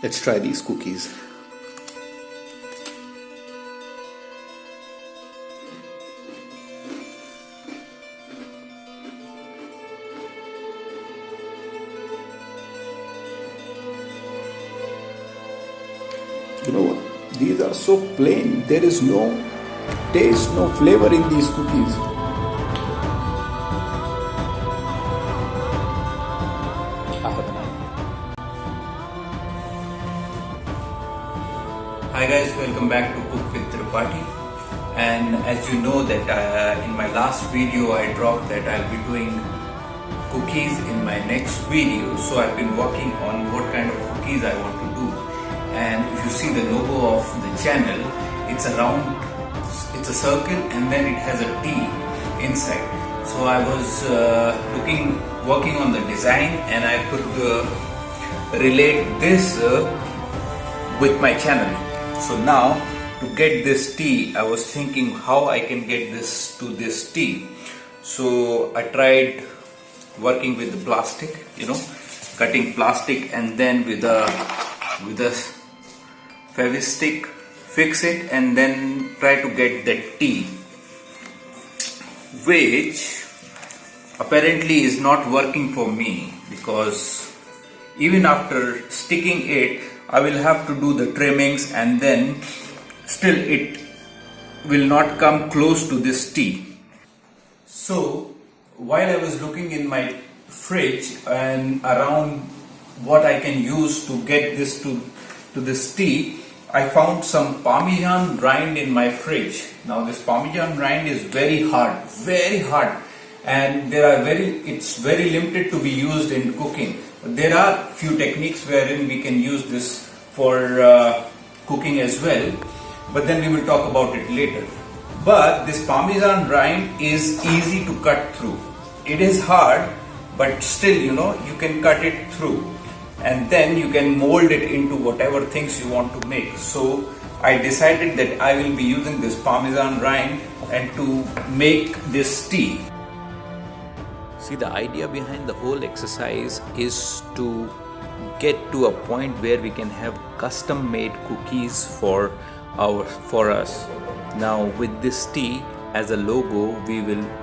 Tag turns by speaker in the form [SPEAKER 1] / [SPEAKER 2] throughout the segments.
[SPEAKER 1] Let's try these cookies. You know what? These are so plain. There is no taste, no flavor in these cookies. I have an idea.
[SPEAKER 2] Hi guys, welcome back to Cook with Tripathi. And as you know that in my last video I dropped that I'll be doing cookies in my next video. So I've been working on what kind of cookies I want to do. And if you see the logo of the channel, it's a round, it's a circle, and then it has a T inside. So I was working on the design, and I could relate this with my channel. So now to get this T, I was thinking how I can get this to this T. So I tried working with the plastic, cutting plastic, and then with a Fevistick fix it, and then try to get that T, which apparently is not working for me, because even after sticking it, I will have to do the trimmings, and then still it will not come close to this T. So while I was looking in my fridge and around what I can use to get this to this T, I found some Parmesan rind in my fridge. Now this Parmesan rind is very hard, and it's very limited to be used in cooking. There are few techniques wherein we can use this for cooking as well, but then we will talk about it later. But this Parmesan rind is easy to cut through. It is hard, but still you can cut it through, and then you can mold it into whatever things you want to make. So I decided that I will be using this Parmesan rind and to make this tea.
[SPEAKER 3] See, the idea behind the whole exercise is to get to a point where we can have custom made cookies for us. Now with this tea as a logo,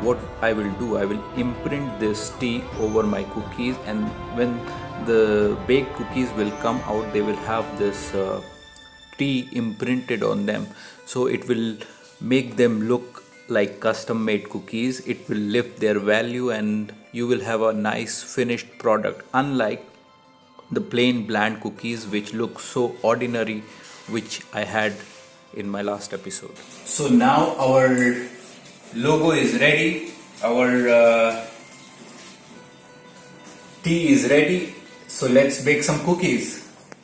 [SPEAKER 3] what I will do, I will imprint this tea over my cookies, and when the baked cookies will come out, they will have this tea imprinted on them. So it will make them look like custom made cookies. It will lift their value, and you will have a nice finished product, unlike the plain bland cookies which look so ordinary, which I had in my last episode.
[SPEAKER 2] So now our logo is ready, our tea is ready, so let's bake some cookies.